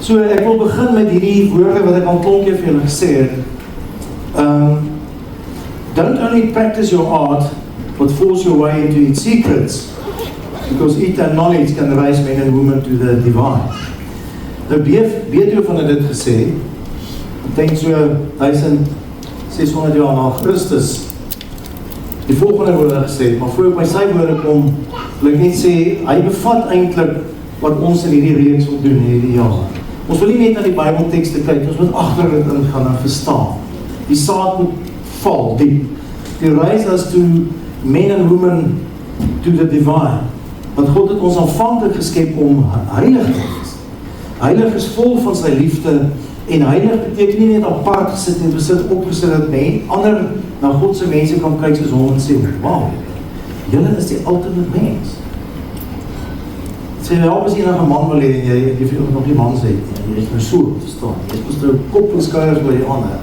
So ek wil begin met hierdie woorde wat ek al klonk vir julle gesê het. Don't only practice your art, but force your way into its secrets, because it and knowledge can raise men and women to the divine. Nou Beethoven het dit gesê, ek denk so 1600 jaar na Christus, die volgende woorde gesê, maar voor ek by sy woorde kom, wil ek net sê, hy bevat eintlik wat ons in hierdie reeks wil doen hierdie jaar. Ons wil nie net na die Bybeltekste kyk, ons moet agter dit ingaan en verstaan. Die saad moet val diep. Die raise us to men and women to the divine. Want God het ons aanvanklik geskep om heilig te wees. Heilig is vol van sy liefde, en heilig beteken nie net apart gesit en besit opgesit dat ander na Godse mense kan kyk soos hom en sê, wow, julle is die ultimate mens. Sê, help as enige man wil hê, en jy nog die man sê, jy is nou so, verstaan, jy is nou kop en skuiers by die ander.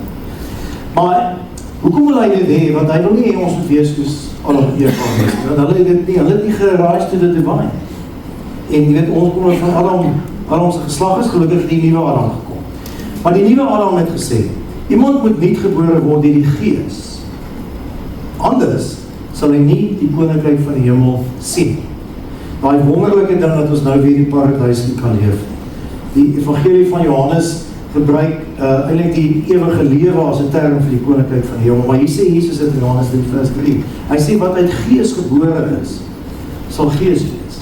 Maar, hoekom wil hy dit hê? Want hy wil nie ons moet wees soos Adam en Eva wees, want hulle het nie gerise to the divine. En jy weet, ons kom van Adam se geslag is gelukkig die nuwe Adam gekom. Maar die nuwe Adam het gesê, iemand moet nie gebore word deur die Gees. Anders sal hy nie die koninkryk van die hemel sien. Daai wonderlike ding dat ons nou weer die paradys kan leef. Die evangelie van Johannes gebruik eintlik die ewige lewe as 'n term vir die koninkryk van die hemel. Maar hier sê Jesus in Johannes 3:3. Hy sê wat uit Gees gebore is, sal Gees wees.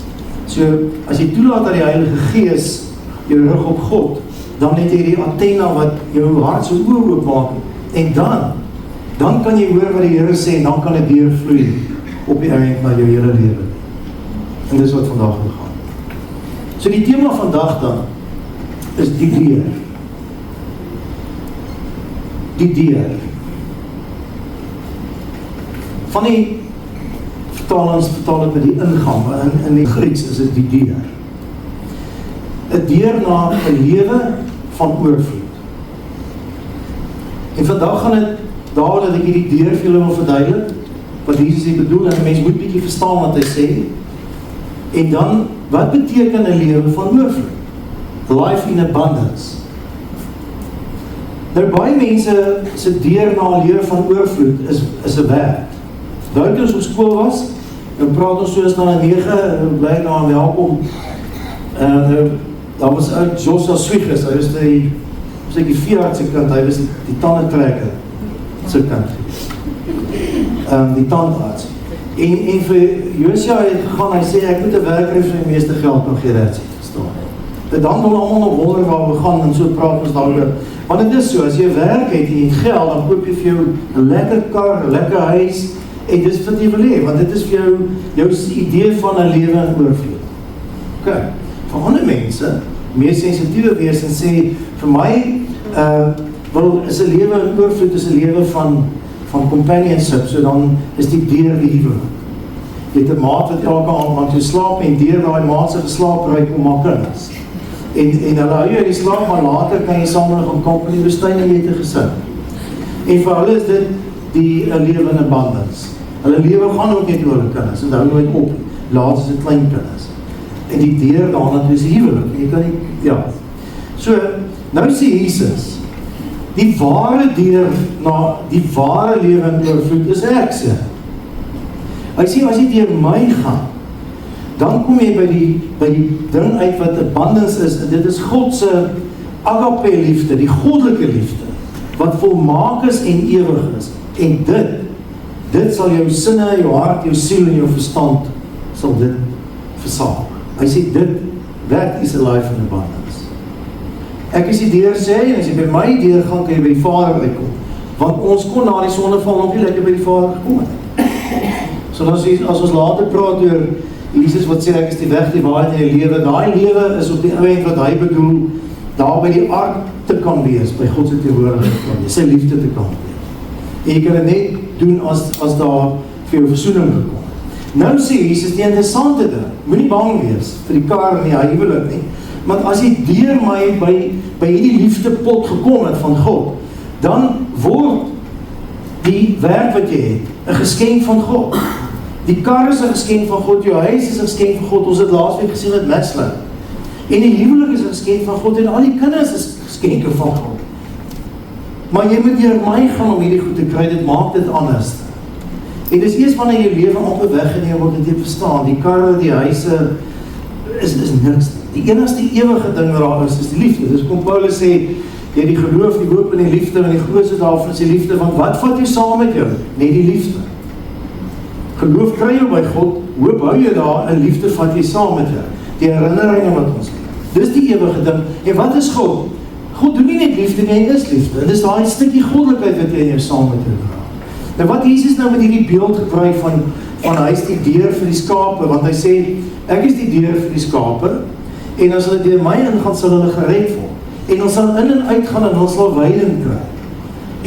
So as jy toelaat dat die Heilige Gees jou rug op God, dan het jy die antenna wat jou hart so oopmaak, en dan kan jy hoor wat die Here sê, en dan kan dit deurvloei op die eind na jou hele lewe. En dis wat vandag wil gaan. So die tema vandag dan, is die deur. Die deur. Van die vertalings vertaal het met die ingang, in die Grieks is dit die deur. 'n Deur na 'n lewe van oorvloed. En vandag gaan dit daar dat ek hierdie deur vir julle wil verduidelik, wat Jesus hier bedoel, en 'n mens moet bietjie verstaan wat hy sê. En dan, wat beteken 'n lewe van oorvloed? Life in abundance. Nou, baie mense se deur na 'n lewe van oorvloed is 'n werk. Toe ons op skool was, dan praat ons soos na 9, bly na welkom. Daar was uit Joshua Swiggers, hy was die veearts se kant, hy was die tandentrekker se kant geweest. Die tandarts. En vir Joshua het gegaan, hy sê, ek moet 'n werker vir die meeste geld kan gee, dat sê, verstaan. En dan wil almal nog wonder waar we gaan, en so praat ons daaroor. Want het is so, as jy werk het en jy geld, dan koop jy vir jou 'n lekker kar, 'n lekker huis, en dis wat jy wil hê, want dit is vir jou idee van 'n lewe in oorvloed. Ok, vir ander mense, meer sensitiewe wees en sê, vir my, is 'n lewe in oorvloed, is 'n lewe van companionship, so dan is die deur liefde. Jy het 'n maat wat elke aand aan toe slaap, en deur daai maat se geslaap ry kom maar kinders. En hulle hou jy die slaap, maar later kan jy saam gaan kamp in die woestyn en jy het 'n gesin. En vir hulle is dit die lewe in abundance. Hulle lewe gaan ook net oor hulle kinders, en hou nooit op, laat is dit klein kinders. En die deur daarna toe is huwelik, jy kan nie, ja. So, nou sê Jesus, die ware deur na die ware lewe in oorvloed is ek sê. Hy sê, as jy deur my gaan, dan kom jy by die ding uit wat abundance is, en dit is God se agape liefde, die goddelike liefde, wat volmaak is en ewig is. En dit sal jou sinne, jou hart, jou siel en jou verstand, sal dit versaak. Hy sê, that is a life in abundance. Ek is die deur sê, en as jy by my deur gaan, kan jy by die Vader uitkom. Want ons kon na die sondeval nog nie lekker by die Vader gekom het. So as ons later praat oor Jesus wat sê, ek is die weg, die waarheid en die lewe, daai lewe is op die eind wat hy bedoel, daar by die ark te kan wees, by God se teenwoordigheid kan wees, sy liefde te kan wees. En jy kan dit net doen as daar vir jou versoening gekom. Nou sê Jesus, die interessante ding, moenie bang wees vir die kar en die huwelik nie, want as jy deur my by hierdie liefdepot gekom het van God, dan word die werk wat jy het, 'n geskenk van God. Die kar is 'n geskenk van God, jou huis is 'n geskenk van God, ons het laasweek gesien met Metzler. En die huwelik is 'n geskenk van God en al die kinders is geskenke van God. Maar jy moet deur my gaan om hierdie goed te kry, dit maak dit anders. En dis eers wanneer jy lewe op weggeneem word dat jy verstaan, die karre, die huise is niks. Die enigste ewige ding wat daar is die liefde. Dis kom Paulus sê, jy die geloof, die hoop en die liefde, en die grootste daarvan is die liefde, want wat vat jy saam met jou? Net die liefde. Geloof kry jy by God, hoop hou jy daar, en liefde vat jy saam met jou. Die herinneringe wat ons het. Dis die ewige ding. En wat is God? God doen nie net liefde nie, hy is liefde. En dis daai stukkie goddelikheid wat jy in jou saam met jou dra. Nou wat Jesus nou met hierdie beeld gebruik van hy is die deur vir die skape, want hy sê, ek is die deur vir die skape, en as hulle deur my ingaan, sal hulle gered word. En ons sal in en uitgaan en ons sal veiding kry.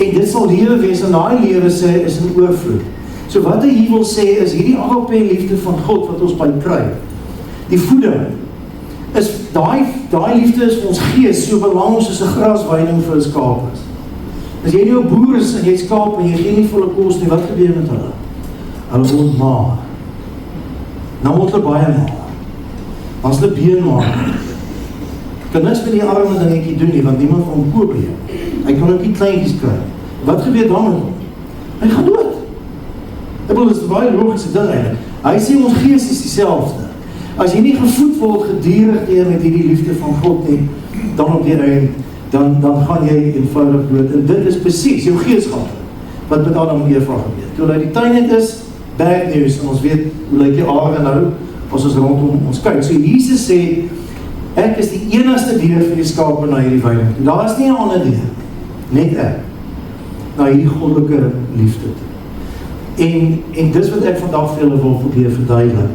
En dit sal lewe wees, en daai lewe sê is in oorvloed. So wat hy hier wil sê, is hierdie agape liefde van God, wat ons by kry. Die voeding, is daai liefde is vir ons gees, so belang soos 'n grasveiding vir 'n skaap is. As jy nie 'n boer is, en jy skaap, en jy gee nie volle kos nie, wat gebeur met hulle? Hulle word maar. Nou word hulle baie maar. As hulle been maar. Kan niks met die arme dingetjie doen nie, want niemand van hom koop nie. Hy kan ook nie kleintjies kry. Wat gebeur dan met hom? Hy gaan dood. Ek bedoel, dit is 'n baie logiese ding eintlik. Hy sê ons gees is dieselfde. As jy nie gevoed word gedurig deur met hierdie liefde van God nie, dan op die einde, dan gaan jy eenvoudig dood. En dit is presies, jou gees gaan. Wat met Adam en Eva gebeur. Toe hulle die tuin het is, bad news, en ons weet hoe lyk die aarde nou, as ons rondom ons kyk. So Jesus sê, ek is die enigste deur vir die skape na hierdie veiding. Daar is nie 'n ander deur, net ek, na hierdie goddelike liefde toe. En dis wat ek vandag vir julle wil probeer verduidelik.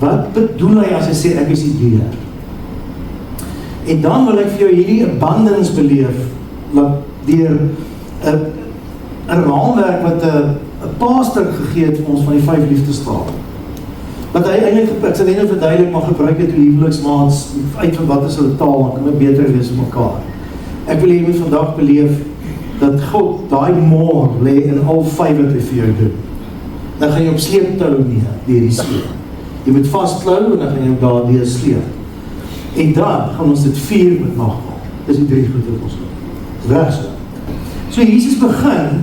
Wat bedoel hy as hy sê ek is die deur? En dan wil ek vir jou hierdie abundance beleef, deur 'n raamwerk wat 'n pastor gegee het vir ons van die 5 liefdestale. Wat hy eintlik, ek sal net verduidelik, maar gebruik het huweliksmaats uit van wat is hulle taal, dan kan het beter wees met mekaar. Ek wil jy moet vandag beleef dat God daai more lê in al 5 wat hy vir jou doen. Dan gaan jy op sleeptou nie deur die see. Jy moet vasklou en dan gaan jy daar deur sleep. En dan gaan ons dit vier met nagmaal. Dis die 3 goed wat ons doen. Dis reg so. So Jesus begin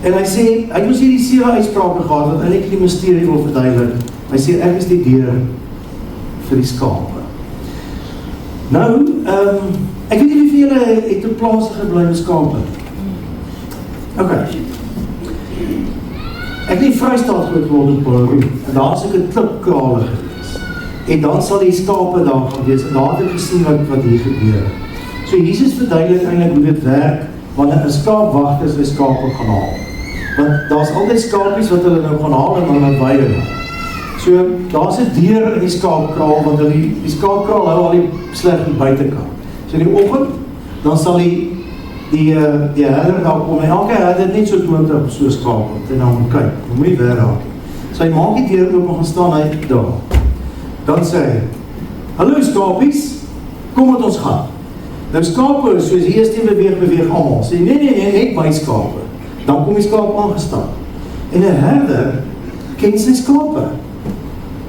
en hy sê, hy het ons hierdie 7 uitsprake gehad wat eintlik die misterie wil verduidelik. Hy sê ek is die deur vir die skape. Nou, ek weet nie wie vir julle het op plaas gebly met skape. Ok. Ek het in Vrystaat groot geword in Paarl, en daar is ek 'n klipkrale gewees. En dan sal die skape daar gaan wees, en daar het ek gesien wat hier gebeur. So Jesus verduidelik eintlik hoe dit werk, wanneer 'n skaapwagter sy skape gaan haal. Want daar's altyd skapies wat hulle nou gaan haal en dan laat weide. So daar's 'n deur in die skaapkraal, want die skaapkraal hou al die sleg die buitekant. So in die oggend, dan sal die herder daar kom, en elke herder net so 20 so skaap, en dan moet kyk, dan moet jy wegraak. So hy maak die deur oop en gaan staan hy daar. Dan sê hy, hallo skapies, kom met ons gaan. Nou skape, soos die eerste beweeg allemaal. Sê, nee, net my skape. Dan kom die skaap aangestap. En 'n herder ken sy skape.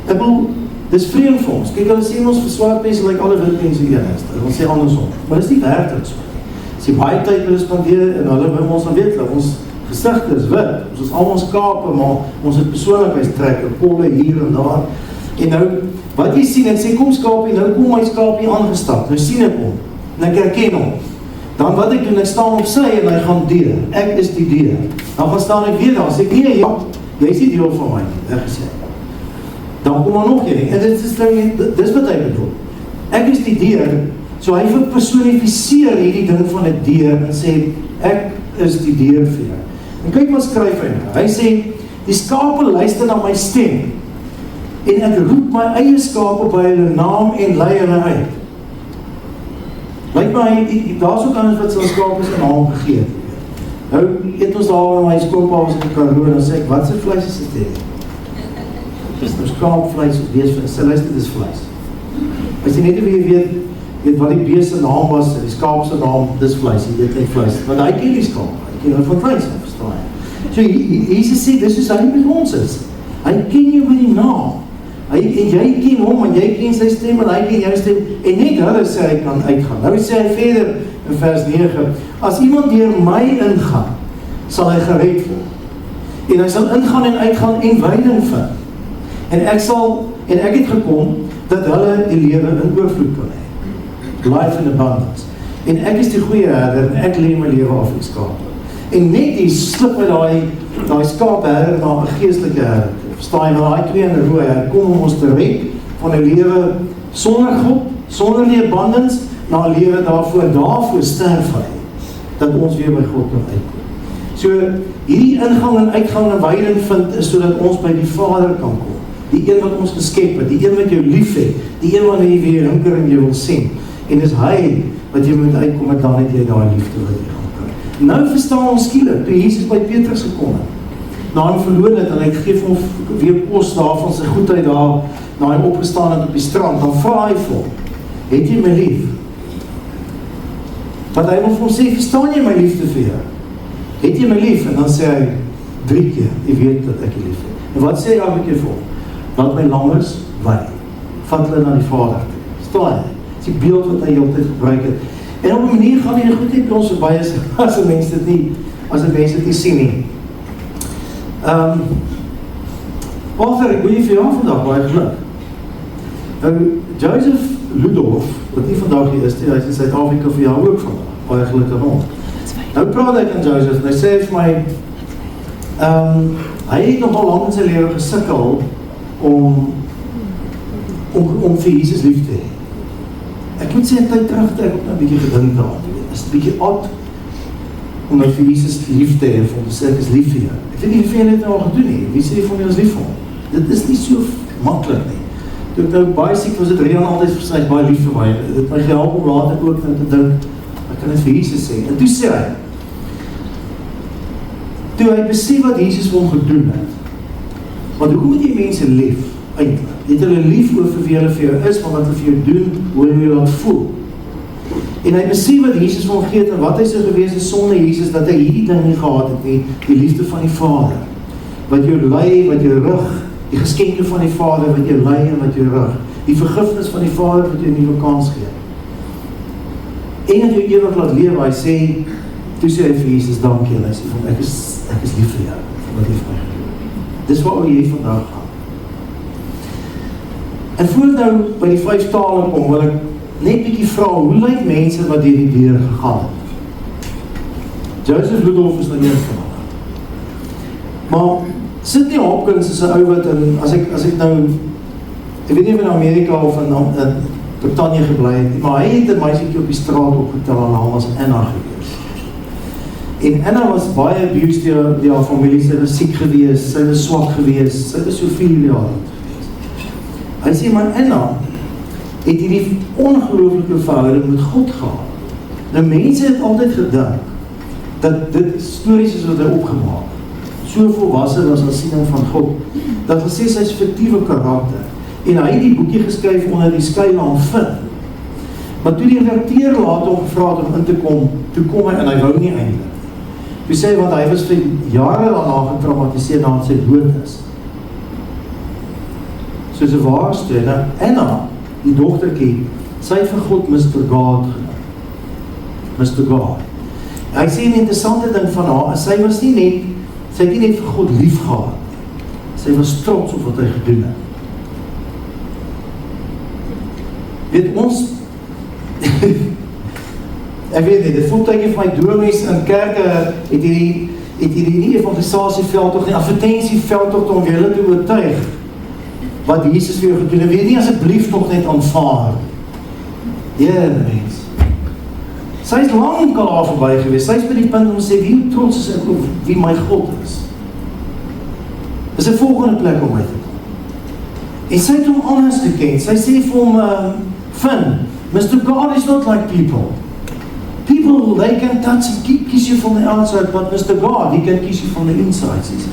Ek bedoel, dis vreemd vir ons. Kyk, hulle sê ons vir swart mense lyk alle wit mense eenigste. Hulle sê andersom. Maar dis nie werklik so. Sê baie tyd hulle spandeer en hulle by ons dan weet hulle, ons gesigte is wit. Ons is almal skape, maar ons het persoonlikheidstrekke, kolle hier en daar. En nou, wat jy sien, en sê kom skapie, nou kom my skapie aangestap. Nou sien ek hom. En ek herken hom. Dan wat ek doen, ek staan op sy en hy gaan deur. Ek is die deur. Dan gaan staan ek weer daar. Sê ek, nee, ja, jy is die deel van my. Ek gesê. Dan kom maar nog een. En dis wat hy bedoel. Ek is die deur. So hy personifiseer hierdie ding van 'n deur en sê, ek is die deur vir jou. En kyk wat skryf hy. Hy sê, die skape luister na my stem. En ek roep my eie skape by hulle naam en lei hulle uit. Lyk my, daar is ook anders wat sy skaap is in naam gegee het. Nou, eet ons daar met my skoonpa was in die Karoo, en dan sê ek, wat sy vleis is dit hier? Dis nou skaapvleis of beesvleis, sy luister, dit is vleis. As jy net wie weet wat die bees se naam was, die skaap se naam, dis vleis, jy weet net vleis. Want hy ken die skaap, hy ken hulle van vleis, verstaan jy? So, Jesus sê, dis soos hy met ons is. Hy ken jou met die naam. En jy ken hom, en jy ken sy stem, en hy ken jou stem, en net hulle sê hy kan uitgaan. Nou sê hy verder in vers 9, as iemand deur my ingaan, sal hy gered word. En hy sal ingaan en uitgaan en veiding vind. En ek het gekom, dat hulle die lewe in oorvloed kan hê. Life in abundance. En ek is die goeie herder, en ek lê my lewe af die skape. En net die slip uit daai skaapherder na 'n geestelike herder. Verstaan jy, want daai twee in 'n rooi, hy kom om ons te red van 'n lewe sonder God, sonder die abundance, na 'n lewe daarvoor sterf hy, dat ons weer by God kan uitkom. So, hierdie ingang en uitgang en veiding vind, is sodat ons by die Vader kan kom. Die een wat ons geskep het, die een wat jou lief het, die een wat jy weer hinker en jy wil sien. En dis hy wat jy moet uitkom, en dan het jy daai liefde wat jy gaan kry. Nou verstaan ons skielik, toe Jesus by Petrus gekom het, na hom verloon het, en hy geef hom weer kos daar van sy goedheid daar, na hom opgestaan het op die strand, dan vra hy vir hom, het jy my lief? Want hy wil vir hom sê, verstaan jy my liefde vir jou? Het jy my lief? En dan sê hy, 3 keer, jy weet dat ek jy lief het. En wat sê hy elke keer vir hom? Laat my lammers wei. Vat hulle na die Vader toe. Verstaan jy? Dis die beeld wat hy altyd gebruik het. En op 'n manier gaan hy goed net by ons verby as 'n mens dit nie, as 'n mens dit nie sien nie. Arthur, ek wil jy vir jou vandag baie geluk. Joseph Ludolf, wat nie vandag hier is, hy is in Suid-Afrika vir jou ook vandag, baie geluk aan hom. Nou praat ek aan Joseph, en hy sê vir my, hy het nogal lang in sy lewe gesukkel om vir Jesus lief te hê. Ek moet sê, in tyd terug, ek ook 'n bietjie gedink daar, is 'n bietjie oud, om nou vir Jesus lief te hê, om te sê, ek is lief vir jou. Ek weet nie, hoeveel het nou al gedoen nie, wie sê van jou is lief vir hom? Dit is nie so maklik nie. Toe ek nou baie siek was, het Rian altyd vir sy baie lief vir my, dit my gehelp om later ook te dink, ek kan dit vir Jesus sê, en toe sê hy, toe hy besef wat Jesus vir hom gedoen het, want hoekom het die mense lief, eintlik? Jy het hulle lief oor vir wie hulle vir jou is, maar wat hulle vir jou doen, hoe hulle jou laat voel. En hy besef wat Jesus vir hom geet, en wat hy so gewees is sonder Jesus, dat hy hierdie ding nie gehad het nie, die liefde van die Vader, wat jou lei, wat jou rug, die geskenke van die Vader, wat jou lei en wat jou rug, die vergifnis van die Vader, wat jou 'n nuwe kans gee. En dat jou ewig laat lewe, hy sê, toe sê hy vir Jesus, dankie, en hy sê vir hom, ek is lief vir jou, wat jy vir my gedoen. Dis waar jy vandag gaan. En voor nou by die 5 tale kom, wil ek net bietjie vra, hoe lyk mense wat deur die deur gegaan het? Joseph Ludolf is nou een van hulle. Maar Sidney Hopkins is 'n ou wat, as ek nou, ek weet nie of in Amerika of in Britannië gebly het, maar hy het 'n meisietjie op die straat opgetel, en haar was Anna gewees. En Anna was baie abused deur haar familie, sy was siek gewees, sy was swak gewees, sy was so 4 jaar oud gewees. Hy sê, maar Anna het hierdie ongelooflike verhouding met God gehad. Nou mense het altyd gedink, dat dit stories is wat hy opgemaak, so volwasse was as siening van God, dat gesê sy is fiktiewe karakter, en hy het die boekie geskryf onder die skuilnaam Finn. Maar toe die redakteur later hom gevra het om in te kom, toe kom hy, en hy wou nie eintlik. Toe sê, want hy was vir jare daarna getraumatiseer nadat sy dood is. Soos 'n waarste, Anna, die dogtertjie, sy het vir God Mr. God genoem. Mr. God. Hy sê 'n interessante ding van haar, sy het nie net vir God lief gehad, sy was trots op wat hy gedoen het. Weet ons, ek weet nie, dit voel tydjie van my domies in kerke, het hierdie nie evangelisasieveld, nie advertensieveldtocht om julle te oortuig, wat Jesus vir jou gedoen het, weet nie asseblief nog net aanvaar. Mens. Sy is lang al daar verby gewees, sy is by die punt om te sê, wie trots is ek op wie my God is. Is 'n volgende plek om my te kom. En sy het hom anders geken, sy sê vir hom, Finn, Mr. God is not like people. People, they can touch and kiss you from the outside, but Mr. God, he can kiss you from the inside, she said.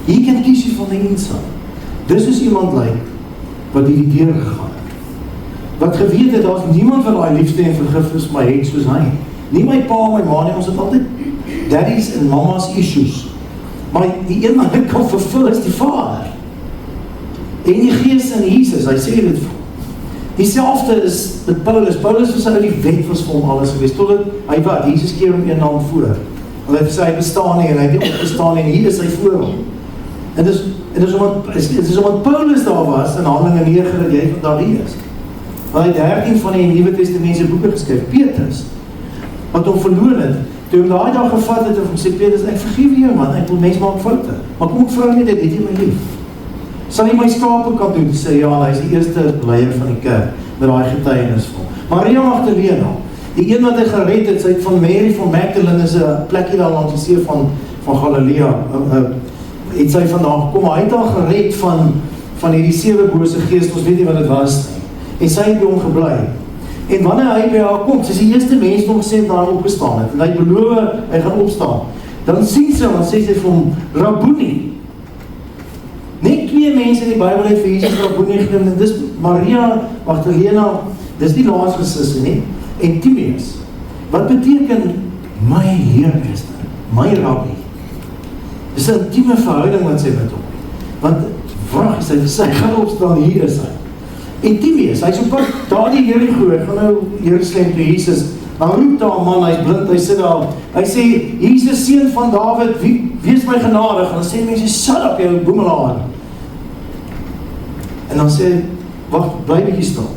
He can kiss you from the inside. Dis is iemand wat die deur gegaan het. Wat geweet het, daar is niemand wat daai liefde en vergifnis my het soos hy. Nie my pa en my ma nie, ons het altyd daddies en mamas issues. Maar die een wat ek kan vervul is die Vader. En die Gees in Jesus, hy sê dit vir hom. Dieselfde is met Paulus. Paulus was uit die wet was vir hom alles geweest, totdat hy wat, Jesus keer hom een naam voor. En hy sê hy bestaan nie, en hy het nie opgestaan nie, en hier is hy voor hom. En dit is omdat Paulus daar was, in Handelinge 9, dat jy vandag hier is. Want hy 13 van die Nuwe Testamentse boeke geskryf, Petrus, wat hom verloor het, toe hom daai dag gevat het, en hom sê, Petrus, ek vergewe jou man, ek wil mens maak foute, maar kom ek vrou nie, dit het jy my lief. Sal jy my skape kan doen? Sê ja, hy is die eerste leier van die kerk, met daai getuienis van. Maria Magdalena, die een wat hy gered het, sy het van Mary van Magdalene, is 'n plekkie daar langs die see van Galilea, het sy vandaan gekom, hy het al gered van hierdie 7 bose geeste, ons weet nie wat dit was nie, en sy het by hom gebly. En wanneer hy by haar kom, sy is die eerste mens wat hom gesê het, daar opgestaan het, en hy beloof, hy gaan opstaan, dan sien sy, dan sê sy vir hom, Rabboni. Net 2 mense in die Bybel het vir Jesus Rabboni genoem, en dis Maria Magdalena, dis die laaste sussie nie, en Timaeus, wat beteken my leermeester, my rabbi. Dis 'n intieme verhouding wat sy met hom, want wag, sy gaan opstaan, hier is hy. En Timaeus, hy is op pad, daar die Jerigo, gaan nou Jerusalem toe Jesus, dan roep daar 'n man, hy is blind, hy sit daar, hy sê, Jesus seun van Dawid, wees my genadig, en dan sê mense, shut up jou boemelaar. En dan sê hy, wacht, bly bietjie staan.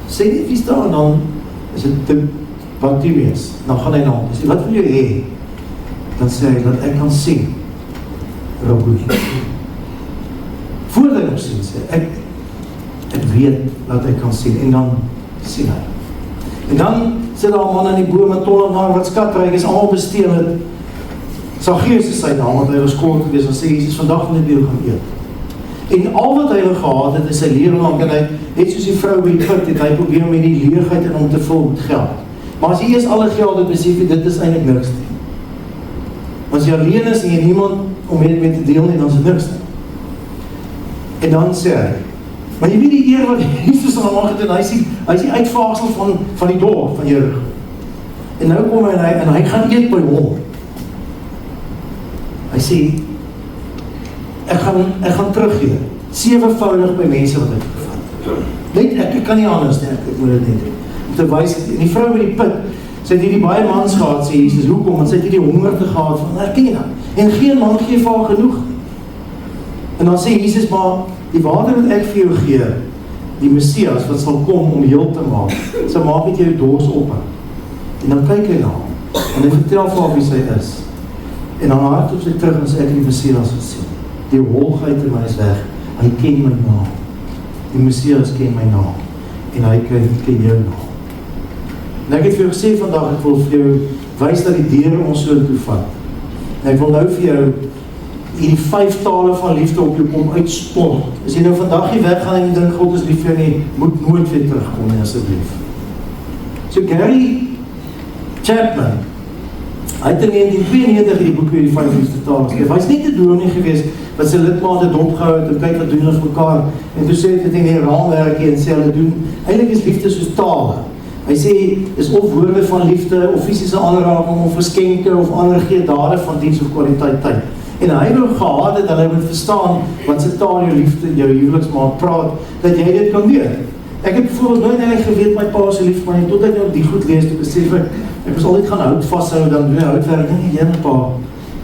Sê net wie staan, dan is dit Bartimeus, dan gaan hy na hom, sê, wat wil jy hê? Dan sê hy, dat ek kan sien, Rabboni. Voordat hy nog sien, sê, ek weet dat ek kan sien, en dan sien hy. En dan sit daar 'n man in die boom, en tollenaar wat skatryk is, almal besteel het. Saggeus is sy naam, want hy was kort geweest, en sê, Jesus, vandag wil ek by jou gaan eet. En al wat hy gehad het, is sy lewe lang, en hy, net soos die vrou by die put, het hy probeer met die leegheid en om te vul met geld. Maar as jy eers alle geld het, besef jy, dit is eintlik niks nie. As jy alleen is, en jy niemand om mee te deel nie, dan is dit niks nie. En dan sê hy, maar jy weet die eer wat Jesus aan hom het, en hy is die uitvaagsel van die dorp, van Jerigo. En nou kom hy, en hy gaan eet by hom. Hy sê, ek gaan teruggee, 7voudig by mense wat ek gevat. Net, ek kan nie anders nie, ek moet dit net doen. Om te wys, en die vrou by die put, sy het hierdie baie mans gehad, sê Jesus, hoekom? Want sy het hierdie honger te gehad van, herken jy, en geen man gee vir haar genoeg. En dan sê Jesus, maar die water wat ek vir jou gee, die Messias wat sal kom om heel te maak, sy maak met jou dors op. En dan kyk hy na hom, en hy vertel vir haar wie sy is. En dan hart op sy terug, en sê ek die Messias gesien. Die holgheid in my is weg, hy ken my naam. Die Messias ken my naam, en hy ken jou naam. En ek het vir jou gesê vandag, ek wil vir jou wys dat die Here ons so toe vat. En ek wil nou vir jou hierdie 5 tale van liefde op jou kom uitsport. As jy nou vandag nie weggaan en jy dink God is lief vir jou nie, moet nooit weer terugkom nie, asseblief. So Gary Chapman, hy het in 1992 die boek oor die 5 liefde tale geskryf. Hy is nie te dominee geweest wat sy lidmate dopgehou het en kyk wat doen hulle vir mekaar. En toe sê dit in die raamwerkie en sê hulle doen, eintlik is liefde soos tale. Hy sê, is of woorde van liefde, of fisiese aanraking, of geskenke, of ander gee dade van diens of kwaliteit tyd. En hy wil gehad het, en hy moet verstaan, wat sy taal jou liefde, jou huweliksmaat praat, dat jy dit kan doen. Ek het bijvoorbeeld nooit eintlik geweet, my pa is so lief, maar nie, tot ek nou die goed lees, toe besef ek was altyd gaan hout vasthou, dan doen houtwerk, en jy my pa,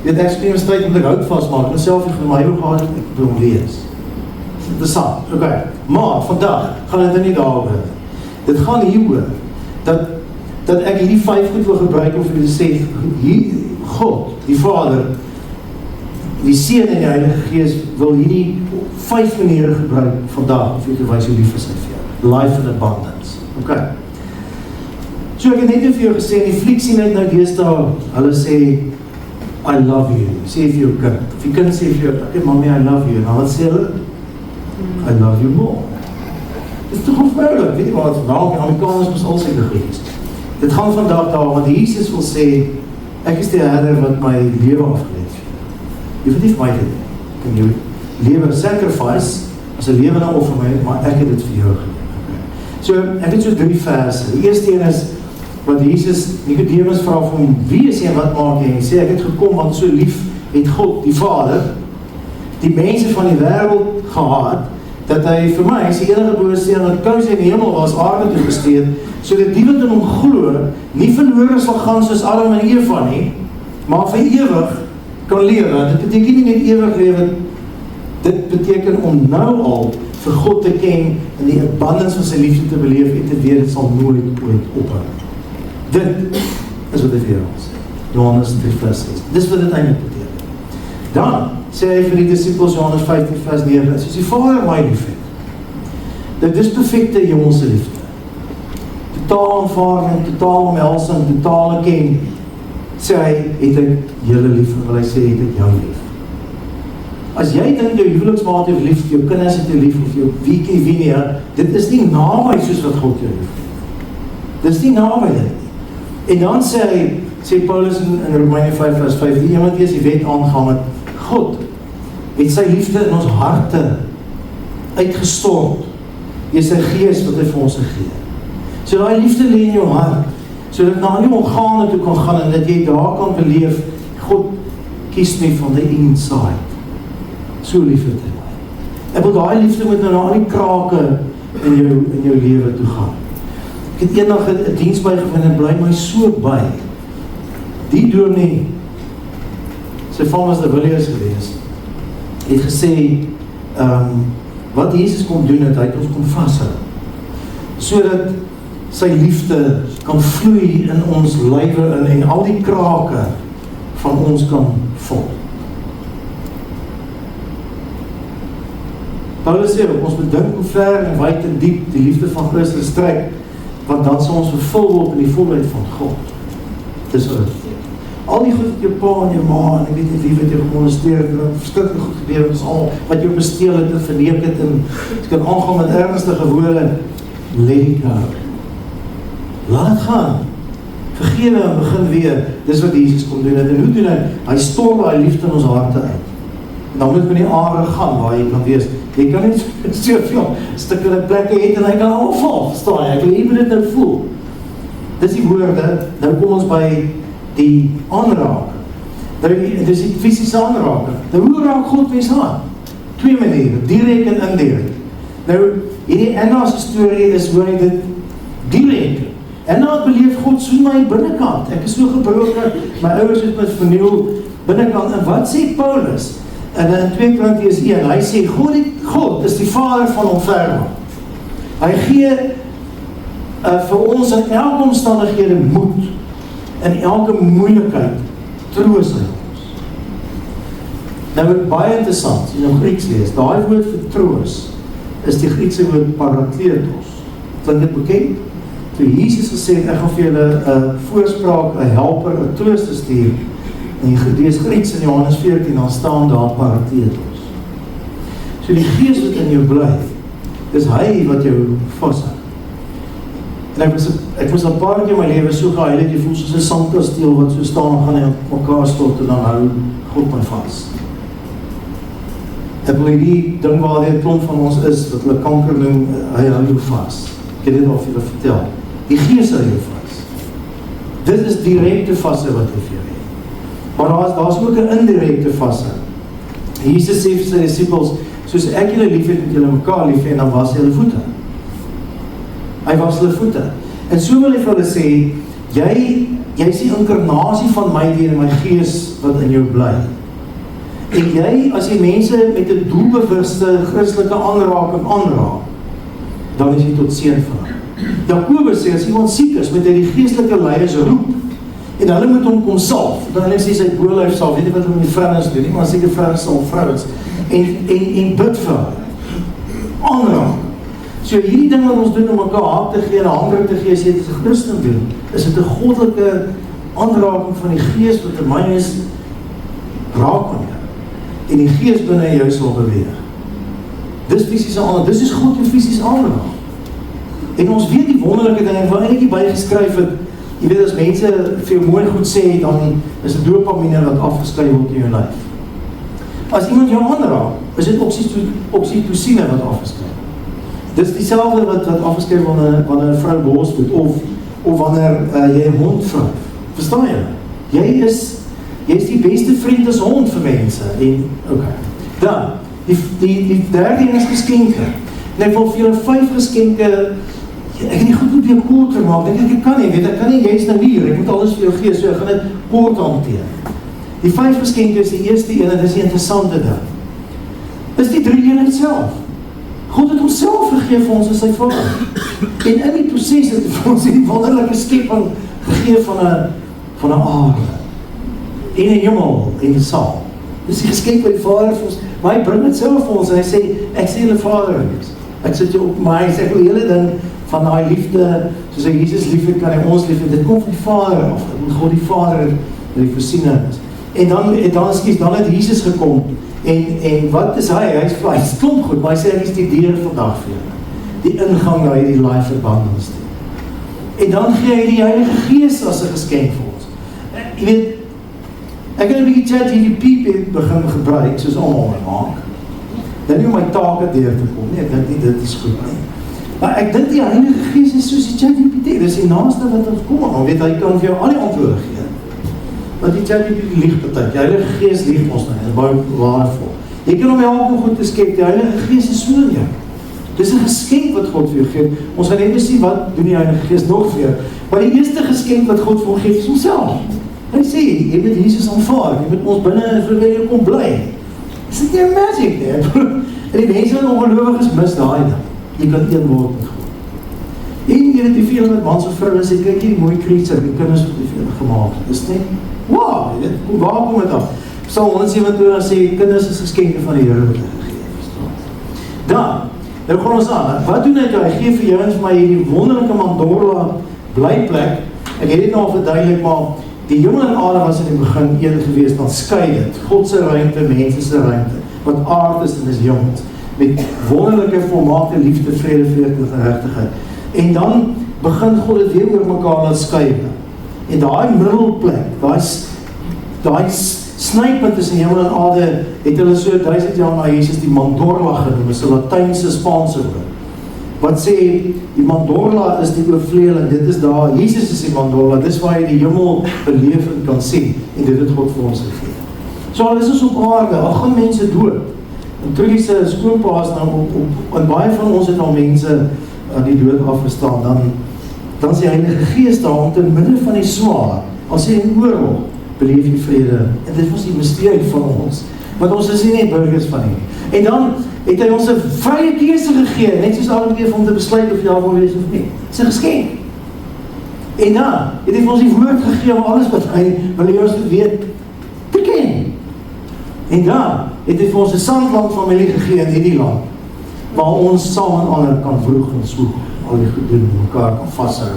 weet ek speel een strijd, moet ek hout vastmaak, en self ek my heel gehad, ek wil hom lees. Dit is interessant, oké. Maar, vandag, gaan dit nie daarover. Dit gaan hieroor, dat ek hierdie 5 goed wil gebruik, om vir te sê, God, die Vader, die Seun en die Heilige Gees, wil hierdie 5 maniere gebruik, vandag, om vir te wys hoe lief is hy vir jou. Life in abundance. Ok. So ek het net vir jou gesê, in die fliek sien ek nou deesdae, hulle sê, I love you, sê vir jou kind. Of die kind sê vir jou, okay, mommy, I love you. En wat sê hulle? I love you more. Dit is toch onvrouwelijk, weet jy wat, waarom die Amerikaners moes al seker geweest. Dit gaan vandag daar, want Jesus wil sê, ek is die herder wat my lewe afgeleid vir. Jy weet nie vir my dit, kan jou lewe sacrifice, as een lewe nou offer my, maar ek het dit vir jou gelewe. So, ek het so 3 verse. Die eerste een is, wat Jesus, Nicodemus vraag van hom, wie is jy en wat maak jy? En sê, ek het gekom, want so lief het God, die Vader, die mense van die wêreld gehad, dat hy vir my, is die enige boosteen, dat kous in die hemel was aarde toe gesteed, so dat die wat in hom glo, nie verlore sal gaan soos Adam en Eva nie, maar vir ewig kan lewe. Dit beteken nie net ewig lewe, dit beteken om nou al vir God te ken en die abundance van sy liefde te beleef en te weet, dit sal nooit ophou. Dit is wat hy vir ons sê. Johannes 3 vers 6. Dis wat dit eintlik beteken. Dan sê hy vir die disciples Johannes 15 vers 9, soos die Vader my lief het. Dit is perfecte hemelse liefde. Totaal aanvaarding, totaal omhelsing, totale ken. Sê hy, het ek julle lief, wil hy sê, het ek jou lief. As jy dink jou huweliksmaat het lief, jou kinders het jou lief, of jou wie nie, dit is nie naby soos wat God jou lief. Dit is nie naby dit. En dan sê Paulus in Romeine 5 vers 5, die iemand die is die wet aangaan met God, het sy liefde in ons harte uitgestort, jy sy gees wat hy vir ons gegee. So die liefde lê in jou hart, so dat na die organe toe kan gaan, en dat jy daar kan beleef, God kies my van die inside. So lief het hy my. Ek wil daai liefde moet nou na al die krake in jou lewe toe gaan. Ek het eendag 'n diens bygewoon en bly my so by. Die dominee, sy van was de Villiers gewees, het gesê, wat Jesus kom doen het, hy het ons kom vasthou, sodat sy liefde kan vloei in ons lywe en al die krake van ons kan vol. Paulus sê, ons bedink hoe ver en wyd en diep die liefde van Christus strek, want dan sal ons vervul word in die volheid van God. Dis wat het. Al die goed met jou pa en jou ma, en ek weet nie wie wat jou gemolesteer het, en verskrikkelijk goed gebeur, het is al wat jou besteel het en verneek het, en jy kan aangaan met ernstige woorde, let it go. Laat het gaan. Vergewe en begin weer. Dis wat Jesus kom doen. En hoe doen hy? Hy storm hy liefde in ons harte uit. En dan moet men die aarde gaan waar jy kan wees. Jy kan nie soveel stukke plekke het en hy kan afval, verstaan jy? Ek wil even dit nou voel. Dis die woorde, nou kom ons by die aanraak. Dis die fysische aanraking. Nou hoe raak God mens aan? Twee maniere, direct en indirect. Nou, hierdie Anna's storie is hoe hy dit direct. Anna het beleef God so my binnenkant. Ek is so gebroken, my ouers het met vernieuw binnenkant. En wat sê Paulus? En in 2 Korintiërs 1, hy sê, God is die Vader van ontferming. Hy gee vir ons in elke omstandighede moed, in elke moeilikheid, troos hy ons. Nou wat baie interessant, as jy nou Grieks lees, daai woord vir troos, is die Griekse woord parakletos. Klink dit bekend? Toe Jesus gesê het, ek gaan vir julle 'n voorspraak, 'n helper, 'n trooster stuur, en jy lees Grieks in Johannes 14, dan staan daar parakletos. So die Gees wat in jou bly, is hy wat jou vashou. En ek was al paar keer in my lewe so geheilig, jy voel soos 'n sandkasteel wat so staan en gaan hy op mekaar stort en dan hou God my vas. Ek wil die ding waar die klomp van ons is, wat hulle kanker noem, hy hou jou vas. Ek het dit al vir julle vertel. Die Gees hou jou vas. Dit is direkte vasse wat hy vir jou het. Maar daar is ook 'n indirekte vasse. Jesus sê vir sy disciples, soos ek julle lief het, met julle mekaar lief en dan was julle voete. Hy was hulle voete. En so wil hy vir hulle sê, jy is die inkarnasie van my deur my Gees wat in jou bly. En jy, as jy mense met 'n doelbewuste Christelike aanraking aanraak, dan is jy tot seën van hom. Jakobus sê, as iemand siek is, moet hy die geestelike leiers roep, en hulle moet hom kom salf. Dan hulle sê sy boelhuis salf, weet jy wat hulle met die vrouens doen, nie, maar seker vrouens sal vrouens, en bid vir hulle. Aanraak. So hierdie ding wat ons doen om mekaar hand te gee en handdruk te gee, as jy dit as 'n Christen doen, is dit 'n goddelike aanraking van die Gees wat in my is, raak aan jou. En die Gees binne jou sal beweeg. Dis fisiese aanraking, dis is God jou fisiese aanraking. En ons weet die wonderlike ding, wat ek nie bygeskryf het, jy weet as mense vir jou mooi goed sê, dan is die dopamine wat afgeskryf word in jou lyf. As iemand jou aanraak, is dit oxytocine wat afgeskryf. Dis dieselfde wat afgeskryf wanneer 'n vrou borsvoed, of wanneer jy 'n hond vryf. Verstaan jy? Jy is die beste vriend as hond vir mense. En, okay. Dan, Die derde een is geskenke. En ek wil vir julle 5 geskenke, ek het nie goed op jou korter maak, ek kan nie, ek kan nie, jy is nou hier, ek moet alles vir jou gee, so ek gaan dit kort hanteer. Die 5 geskenke is die eerste een, en dit is die interessante ding. Is die 3 eenheid self. God het homself gegee vir ons as sy Vader. En in die proses het vir ons die wonderlike skepping gegee van 'n aarde, en 'n hemel en 'n saal. Dis die geskenk by die Vader vir ons, maar hy bring dit self vir ons, en hy sê, ek sê julle Vader wees. Ek sit jou op my, hy sê die hele ding van die liefde, soos hy Jesus liefhet, kan hy ons liefhet, dit kom van die Vader af, dat God die Vader die voorsiening is. En dan het Jesus gekom, en wat is hy? Hy is klomp goed, maar hy sê, hy is die deur vandag vir julle. Die ingang na die laai verband is. En dan gee hy die Heilige Gees as 'n geskenk vir ons. Jy weet, ek het 'n bietjie ChatGPT begin gebruik, soos almal maak. Dit nie om my take deur te kom nie, ek dink nie dit is goed nie. Maar ek dink die Heilige Gees is soos die ChatGPT, dis die naaste wat ons kom, want weet hy kan vir jou al die antwoorde gee. Want die ChatGPT lieg partyk, die Heilige Gees lieg ons nou, dit is baie waardevol. Jy kan hom help om goed te skep, die Heilige Gees is so in jou. Dis 'n geskenk wat God vir jou gee. Ons gaan net sien wat doen die Heilige Gees nog vir jou. Maar die eerste geskenk wat God vir ons gee is homself. Hy sê, jy moet Jesus aanvaar, jy moet ons binne vir wie jy kom bly. Is dit nie magic nie? En die mense wat ongelowig is, mis daai ding. Jy kan een word met God. En jy het die 400 mans of vrouwen sê, kyk hier die mooi creature, die kinders wat die vir gemaakt het. Dis net, wow, waar kom het af? Psalm 127 sê, kinders is geskenke van die Here wat hy gegee het. Dan, nou gaan ons aan, wat doen hy gee vir jou en vir my hierdie wonderlijke Mandorla blyplek, ek het dit nou al verduidelik, maar die hemel en aarde was in die begin een geweest, dan skei dit, Godse ruimte, mensense ruimte, wat aard is en is hemel, met wonderlijke volmaakte liefde, vrede, vreugde en gerechtigheid. En dan begin God het weer oor mekaar laat skei. En daai middelplek, daai snypunt tussen hemel en aarde, het hulle so 1000 jaar na Jesus die Mandorla genoem, is 'n Latynse Spaanse woord. Wat sê, die Mandorla is die oorvleeling, dit is daar, Jesus is die Mandorla, dis waar jy die hemel beleef en kan sien, en dit het God vir ons gegee. So al is ons op aarde, al gaan mense dood, en Trudy se skoonpaas nou en baie van ons het al mense aan die dood afgestaan, dan is die Heilige Gees daar om te midde van die swaar, as jy in oorlog, beleef jy vrede, en dit was die mysterie van ons, want ons is nie net burgers van nie. En dan het hy ons 'n vrye keuse gegee, net soos alle keer om te besluit of jy daar wil wees of nie. Dit is 'n geskenk. En dan het hy vir ons die woord gegee om alles wat hy wil hê ons moet weet te ken. En dan het hy vir ons 'n sandland familie gegee in hierdie land, waar ons saam en ander kan vroeg en swoeg, al die goed doen, mekaar kan vasthou.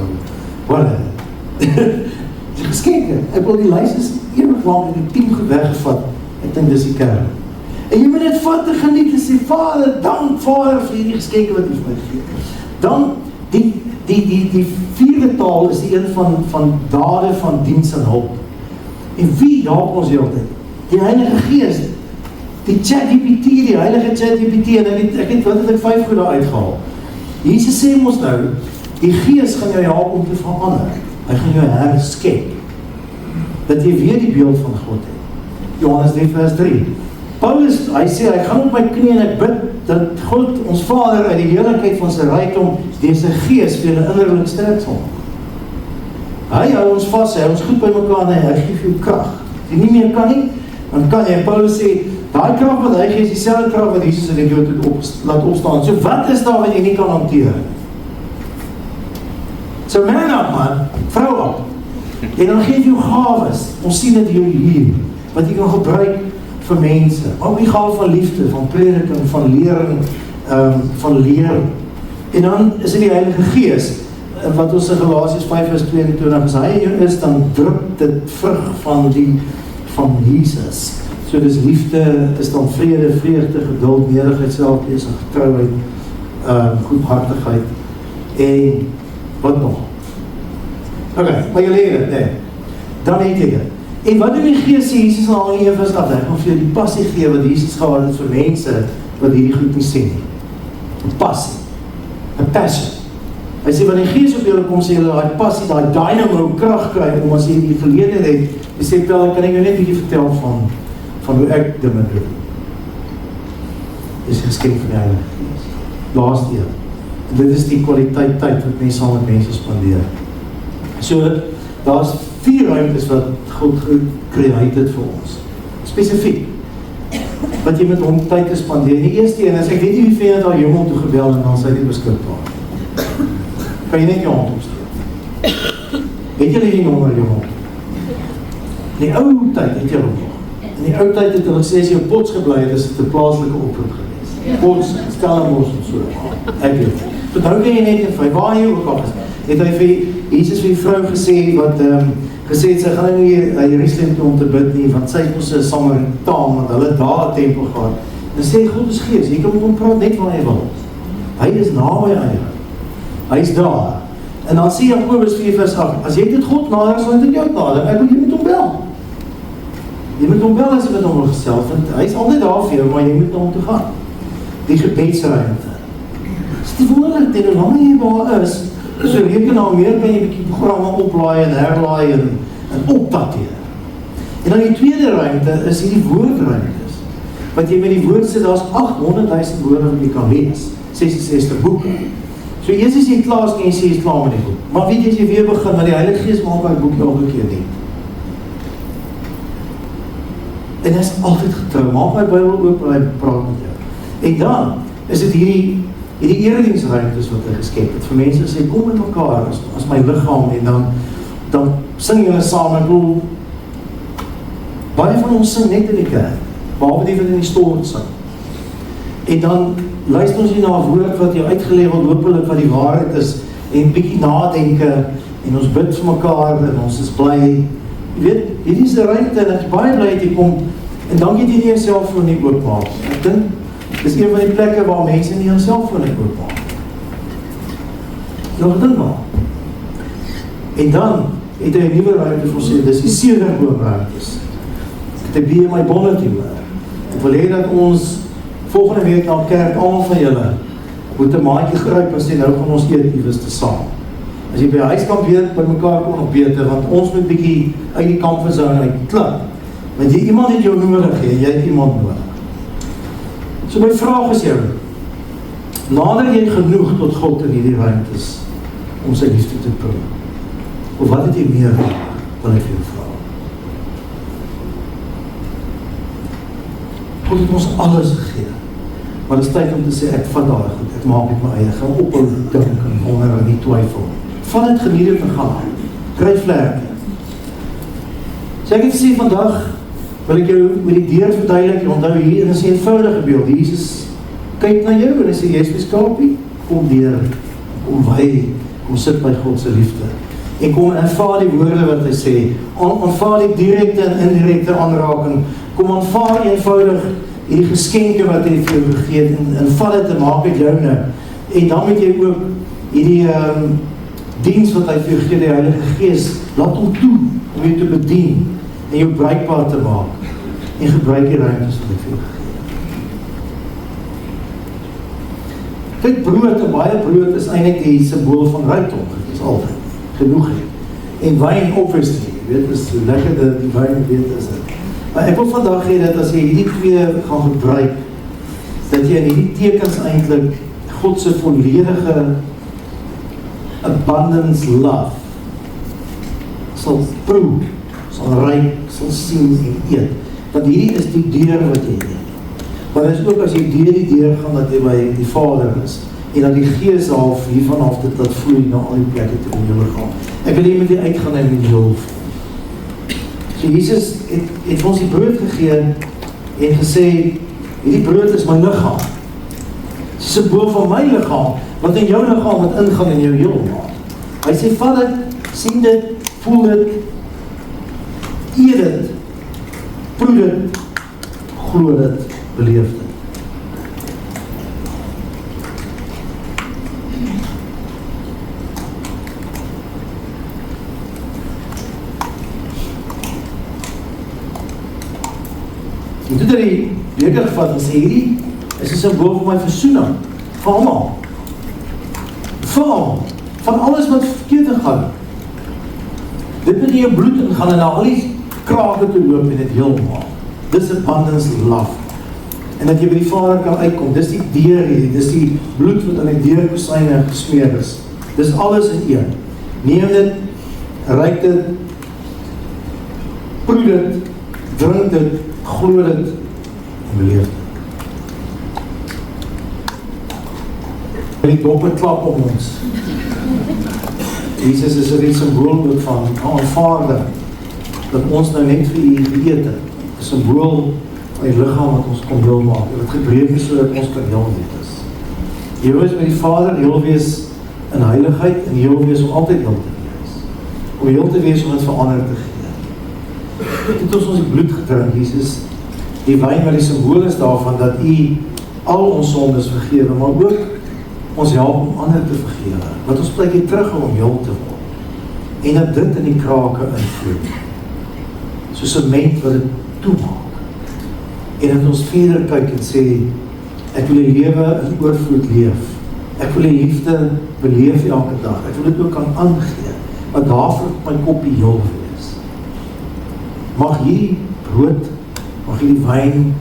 Wat die geskenke, ek wil die lys is ewig lang in die 10 goed weggevat, ek dink dis die kern. En jy moet dit vat te geniet en sê, Vader, dank Vader vir hierdie geskenke wat U vir my gegee. Dan, die vierde taal is die een van dade van diens en hulp. En wie help ons heeltyd? Die Heilige Gees, die ChatGPT, die Heilige ChatGPT, en wat het ek 5 goed daar uitgehaal? Jesus sê ons nou, die Gees gaan jou help om te verander. Hy gaan jou herskep, dat jy weer die beeld van God het. Johannes 3 vers 3. Paulus, hy sê, hy gaan op my knie en ek bid, dat God, ons Vader, uit die heerlikheid van sy rykdom, deur sy Gees vir julle innerlik sterk sal. Hy hou ons vas, hy hou ons goed by mekaar, en hy gee vir jou krag. As jy nie meer kan nie, dan kan jy, Paulus sê, daai krag wat hy gee, is dieselfde krag wat Jesus in die dood het laat opstaan. So wat is daar wat jy nie kan hanteer? So man up man, vrou op. En dan geef jou gawes, ons sien dit hier, wat jy kan gebruik vir mense, ook die gawe van liefde, van prediking, van lering, van leer. En dan is dit die Heilige Gees, wat ons in Galasiërs 5 vers 22, as hy is, dan drup dit vrug van Jesus. So dis liefde, is dan vrede, vreugde, geduld, nederigheid, selfbeheersing, getrouheid, goedhartigheid, en wat nog? Oké, maar jy leer het, nee. Dan het jy dit. En wat doen die Gees sê, Jesus al in 1 vers 8, hy gaan vir jou die passie gee, wat Jesus gehad het vir mense, wat hierdie goed nie sien nie. Een passie, een passion. Hy sê, wat die Gees op julle kom, sê julle die passie, die dynamo krag kry, om as jy die verlede het, jy sê, kan ek jou net hierdie vertel van hoe ek dinge doen. is die geskenk van die Heilige Gees. Laaste een. En dit is die kwaliteit tyd wat mense saam met mense spandeer. So, daar is 4 ruimtes wat God gecreëerd het vir ons. Spesifiek. Wat jy met hom tyd te spandeer. Die eerste een is, ek weet nie wie vir al hemel toe gebel en dan sy nie beskikbaar. Kan jy net jou hand opsteek? Weet jy die nommer hemel? In die ou tyd het jy hom nog. In die ou tyd het hulle gesê, as jy op Pots gebly het, is dit 'n plaaslike oproep gewees. Pots, Stellenbosch en so. Ek weet. So nou kan jy net in waar jy ook al is. Het hy vir Jesus vir die vrou gesê, wat gesê het, sy gaan nou nie Jerusalem toe om te bid nie, want sy is ons 'n Samaritaan, want hulle daar 'n tempel gehad. En sê, God is Gees, jy kan met hom praat net waar jy wil. Hy is naby aan jou. Hy is daar. En dan sê Jakobus 4 vers 8, as jy dit God nader, sal dit jou nader. Ek moet jy met hom bel. Jy moet hom bel as jy met hom wil gesels, want hy is altyd daar vir jou, maar jy moet na hom toe gaan. Die gebedsruimte. Dis die wonderlik, en hoe langer jy waar is, so rekenaar meer kan jy 'n bietjie programme oplaai en herlaai en opdateer. En dan die tweede ruimte is hierdie woordruimtes. Wat jy met die woord sit, daar's 800.000 woorde wat jy kan lees. 66 boeke. So eers as jy klaar is, en jy sê jy is klaar met die boek. Maar weet jy, as jy weer begin, want die Heilige Gees maak my boek elke keer nie. En hy is altyd getrou. Maak my Bybel oop en hy praat met jou. En dan is dit hierdie erediensruimtes wat hy geskep het. Vir mense sê, kom met mekaar as my liggaam en dan sing julle saam. Ek bedoel, baie van ons sing net in die kerk, behalwe die wat in die stort sing. En dan luister ons hier na 'n woord wat jou uitgeleer word, hopelik wat die waarheid is, en bietjie nadenke, en ons bid vir mekaar, en ons is bly. Jy weet, hierdie is 'n ruimte, en ek is baie bly dat jy kom, en dan het jy nie jou selfoon nie oopmaak. Ek dink, dis een van die plekke waar mense nie jou selfoon nie oopmaak. Nog dink maar. En dan het hy 'n nuwe ruimte vir ons sê, dis die sedenboomruimtes. Ek het by my bonneteam. Ek wil hê dat ons volgende week na kerk, almal van julle, moet 'n maatjie gryp en sê, nou gaan ons eet iewers te saam. As jy by die huis kan weet, by mekaar kon nog beter, want ons moet bietjie uit die comfortzone uit klip. Want jy iemand het jou nodig, en jy het iemand nodig. So my vraag is jou, nader jy genoeg tot God in hierdie ruimtes, om sy liefde te proe? Of wat het jy meer nodig, wil ek vir jou vraag? God het ons alles gegee. Maar dit is tyd om te sê, ek vat daar goed, ek maak met my eie, gaan ophou dink en wonder en nie twyfel. Vat het geniet het te gaan, kry vlerke. So ek het gesê vandag, wil ek jou met die deur verduidelik, onthou hier is 'n eenvoudige beeld, Jesus kyk na jou en hy sê, jy is my skapie, kom deur, kom wy, kom sit by God se liefde. En kom aanvaar die woorde wat hy sê, aanvaar die direkte en indirekte aanraking, kom aanvaar eenvoudig die geskenke wat hy vir jou gegee het, en vat dit en maak het joune. En dan moet jy ook hierdie diens wat hy vir jou gegee, die Heilige Gees, laat hom toe om jou te bedien en jou bruikbaar te maak. En gebruik die ruimtes wat hy vir jou gegee het. Kyk, brood, en baie brood is eintlik die symbool van rykdom. Dit is altyd genoeg het. En wyn obviously, jy weet, is hoe lekker die wyn weet is dit. Maar ek wil vandag hê dat as jy hierdie twee gaan gebruik, dat jy in hierdie tekens eintlik God se volledige abundance love sal proe, sal ruik, sal sien en eet. Want hierdie is die deur wat jy het. Maar dit is ook as jy deur die deur gaan, dat jy by die Vader is, en dat die Gees half hiervan af dit laat vloei na al die plekke toe in jou liggaam. Ek wil hier met die uitgaan en met jou. So Jesus het vir ons die brood gegee en gesê, hierdie brood is my liggaam. Dit is 'n symbool van my liggaam, wat in jou liggaam moet ingaan in jou heeltemal. Hy sê, vat dit, sien dit, voel dit, eet dit, proe dit, glo dit, beleef dit. En toe het hy die beker gevat en sê, hierdie is 'n symbool vir my versoening, vir almal. Vir almal, van alles wat verkeerd gaan. Dit moet in jou bloed ingaan en na al die krake te loop en dit heeltemal. Dis abundance love. en dat jy by die Vader kan uitkom. Dis die deur hierdie, dis die bloed wat aan die deurkosyne gesmeer is. Dis alles in een. Neem dit, ruik dit, proe dit, drink dit, glo dit, en beleef dit. Die doppe klap om ons. Jesus is er iets symbool ook van aanvaarding, dat ons nou net vir u geëet het. 'n Symbool van die liggaam wat ons kon heel maak, wat gebreek is sodat ons kan heel wees. Jy wees met die Vader, heel wees in heiligheid, en heel wees om altyd heel te wees. Om heel te wees om het verander te gee. Dit het ons die bloed gedrink, Jesus, die wyn wat die symbool is daarvan, dat u al ons sondes vergewe, maar ook ons help om ander te vergewe, wat ons plek hier terug om heel te word, en dat dit in die krake invloed, so sement wat het toemaak, en dat ons verder kyk en sê, ek wil die lewe in oorvloed leef, ek wil die liefde beleef elke dag, ek wil dit ook kan aangee, maar daarvoor my koppie heel wees. Mag hierdie brood, mag hierdie wyn,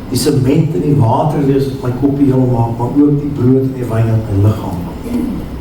die sement en die water wees wat my koppie heel maak, maar ook die brood en die wyn in my liggaam maak.